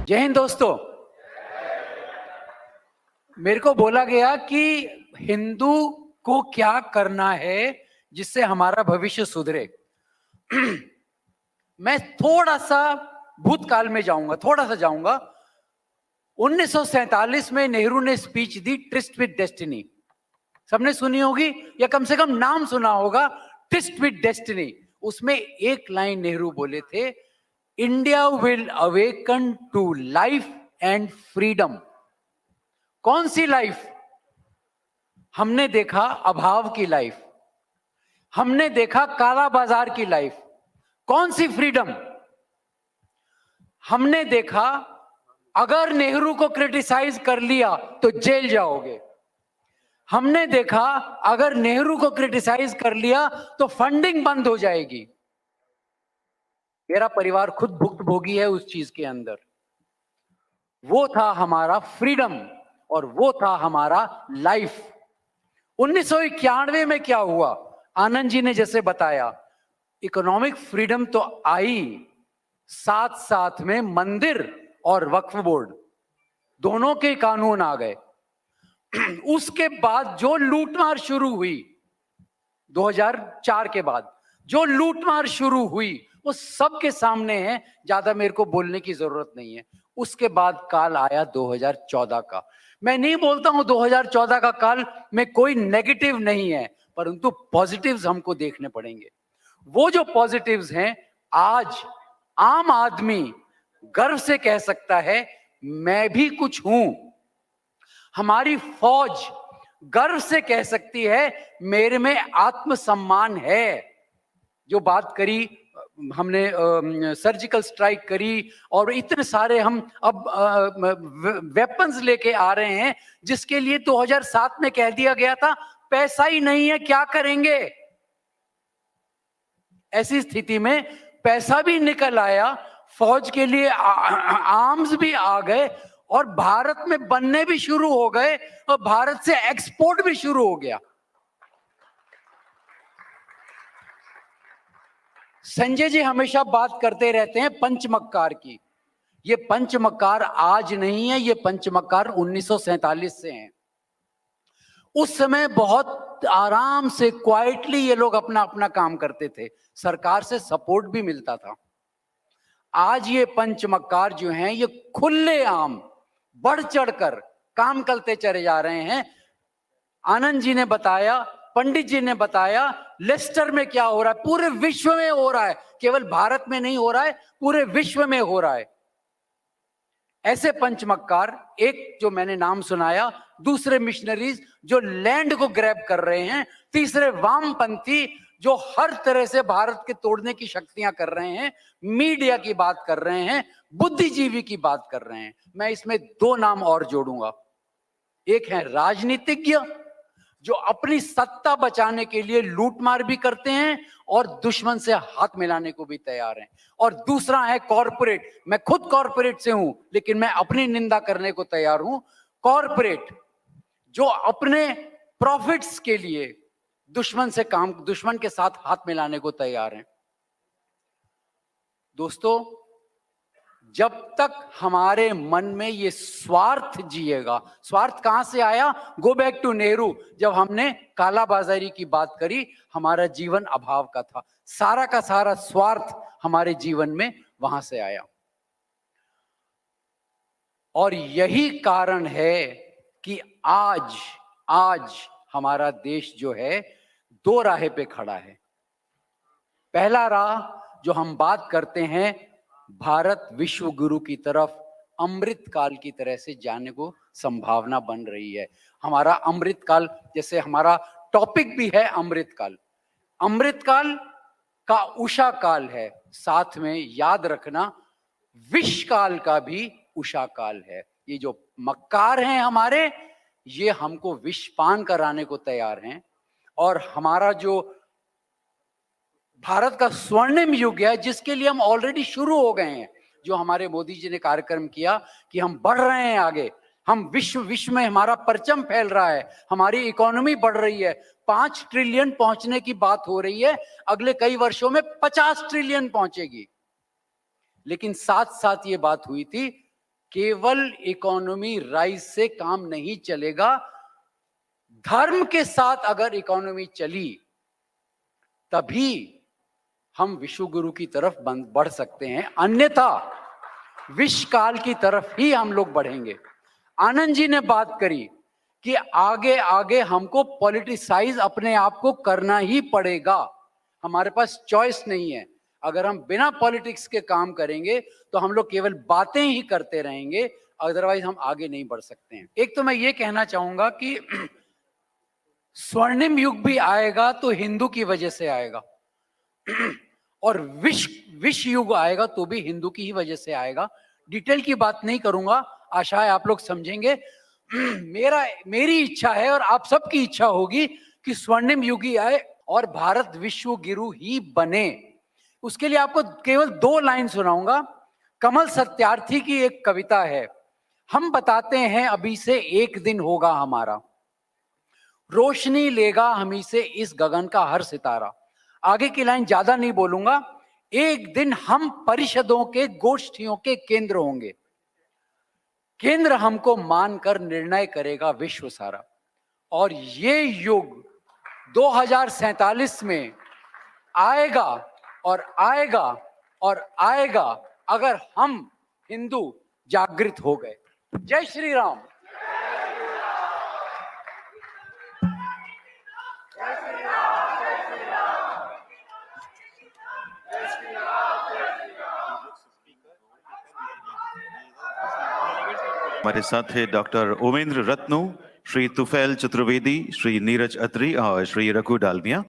जय हिंद दोस्तों। मेरे को बोला गया कि हिंदू को क्या करना है जिससे हमारा भविष्य सुधरे। मैं थोड़ा सा भूतकाल में जाऊंगा, थोड़ा सा जाऊंगा। 1947 में नेहरू ने speech the, tourist with destiny. सबने सुनी होगी या कम से कम नाम सुना होगा, ट्रिस्ट विद डेस्टिनी। उसमें एक लाइन नेहरू बोले थे, India will awaken to life and freedom. कौन सी लाइफ? हमने देखा अभाव की लाइफ, हमने देखा काला बाजार की लाइफ। कौन सी फ्रीडम? हमने देखा अगर नेहरू को क्रिटिसाइज कर लिया तो जेल जाओगे। हमने देखा अगर नेहरू को क्रिटिसाइज कर लिया तो फंडिंग बंद हो जाएगी। मेरा परिवार खुद भुक्तभोगी है उस चीज के अंदर। वो था हमारा फ्रीडम और वो था हमारा लाइफ। 1991 में क्या हुआ? आनंद जी ने जैसे बताया, इकोनॉमिक फ्रीडम तो आई, साथ साथ में मंदिर और वक्फ बोर्ड दोनों के कानून आ गए। उसके बाद जो लूटमार शुरू हुई 2004 के बाद, जो लूटमार शुरू हुई वो सबके सामने है, ज्यादा मेरे को बोलने की जरूरत नहीं है। उसके बाद काल आया 2014 का। मैं नहीं बोलता हूं 2014 का काल में कोई नेगेटिव नहीं है, परंतु पॉजिटिव्स हमको देखने पड़ेंगे। वो जो पॉजिटिव्स हैं, आज आम आदमी गर्व से कह सकता है मैं भी कुछ हूं। हमारी फौज गर्व से कह सकती है मेरे में आत्मसम्मान है। जो बात करी हमने, सर्जिकल स्ट्राइक करी और इतने सारे हम अब वेपन्स लेके आ रहे हैं, जिसके लिए 2007 में कह दिया गया था पैसा ही नहीं है, क्या करेंगे। ऐसी स्थिति में पैसा भी निकल आया, फौज के लिए आर्म्स भी आ गए और भारत में बनने भी शुरू हो गए और भारत से एक्सपोर्ट भी शुरू हो गया। संजय जी हमेशा बात करते रहते हैं पंचमक्कार की। ये पंचमक्कार आज नहीं है, ये पंचमक्कार 1947 से हैं। उस समय बहुत आराम से क्वाइटली ये लोग अपना अपना काम करते थे, सरकार से सपोर्ट भी मिलता था। आज ये पंचमक्कार जो हैं ये खुलेआम बढ़ चढ़कर काम करते चले जा रहे हैं। आनंद जी ने बताया, पंडित जी ने बताया, लेस्टर में क्या हो रहा है, पूरे विश्व में हो रहा है, केवल भारत में नहीं हो रहा है, पूरे विश्व में हो रहा है। ऐसे पंचमक्कार, एक जो मैंने नाम सुनाया, दूसरे मिशनरीज जो लैंड को ग्रैब कर रहे हैं, तीसरे वामपंथी जो हर तरह से भारत के तोड़ने की शक्तियां कर रहे हैं, मीडिया की बात कर रहे हैं, बुद्धिजीवी की बात कर रहे हैं। मैं इसमें दो नाम और जोड़ूंगा। एक है राजनीतिज्ञ जो अपनी सत्ता बचाने के लिए लूटमार भी करते हैं और दुश्मन से हाथ मिलाने को भी तैयार हैं, और दूसरा है कॉरपोरेट। मैं खुद कॉरपोरेट से हूं, लेकिन मैं अपनी निंदा करने को तैयार हूं। कॉरपोरेट जो अपने प्रॉफिट्स के लिए दुश्मन के साथ हाथ मिलाने को तैयार हैं। दोस्तों, जब तक हमारे मन में ये स्वार्थ जिएगा, स्वार्थ कहां से आया? Go back to Nehru. जब हमने काला बाजारी की बात करी, हमारा जीवन अभाव का था, सारा का सारा स्वार्थ हमारे जीवन में वहां से आया। और यही कारण है कि आज हमारा देश जो है दो राह पे खड़ा है। पहला राह जो हम बात करते हैं, भारत विश्व गुरु की तरफ अमृत काल की तरह से जाने को संभावना बन रही है। हमारा अमृत काल, जैसे हमारा टॉपिक भी है अमृत काल, अमृत काल का उषा काल है, साथ में याद रखना विष काल का भी उषा काल है। ये जो मक्कार हैं हमारे, ये हमको विषपान कराने को तैयार हैं। और हमारा जो भारत का स्वर्णिम युग है, जिसके लिए हम ऑलरेडी शुरू हो गए हैं, जो हमारे मोदी जी ने कार्यक्रम किया कि हम बढ़ रहे हैं आगे, हम विश्व में हमारा परचम फैल रहा है, हमारी इकोनॉमी बढ़ रही है, 5 ट्रिलियन पहुंचने की बात हो रही है, अगले कई वर्षों में 50 ट्रिलियन पहुंचेगी। लेकिन साथ साथ ये बात हुई थी केवल इकोनॉमी राइज से काम नहीं चलेगा, धर्म के साथ अगर इकोनॉमी चली तभी हम विश्व गुरु की तरफ बढ़ सकते हैं, अन्यथा विश्व काल की तरफ ही हम लोग बढ़ेंगे। आनंद जी ने बात करी कि आगे आगे हमको पॉलिटिसाइज अपने आप को करना ही पड़ेगा, हमारे पास चॉइस नहीं है। अगर हम बिना पॉलिटिक्स के काम करेंगे तो हम लोग केवल बातें ही करते रहेंगे, अदरवाइज हम आगे नहीं बढ़ सकते हैं। एक तो मैं ये कहना चाहूंगा कि स्वर्णिम युग भी आएगा तो हिंदू की वजह से आएगा और विश्व युग आएगा तो भी हिंदू की ही वजह से आएगा। डिटेल की बात नहीं करूंगा, आशा है आप लोग समझेंगे। मेरी इच्छा है और आप सबकी इच्छा होगी कि स्वर्णिम युग ही आए और भारत विश्व गुरु ही बने। उसके लिए आपको केवल 2 लाइन सुनाऊंगा। कमल सत्यार्थी की एक कविता है, हम बताते हैं अभी से एक दिन होगा हमारा, रोशनी लेगा हमी से इस गगन का हर सितारा। आगे की लाइन ज्यादा नहीं बोलूंगा। एक दिन हम परिषदों के गोष्ठियों के केंद्र होंगे, केंद्र हमको मानकर निर्णय करेगा विश्व सारा। और ये युग 2047 में आएगा और आएगा और आएगा अगर हम हिंदू जागृत हो गए। जय श्री राम। हमारे साथ है डॉक्टर ओमेंद्र रत्नू, श्री तुफैल चतुर्वेदी, श्री नीरज अत्री और श्री रघु डालमिया।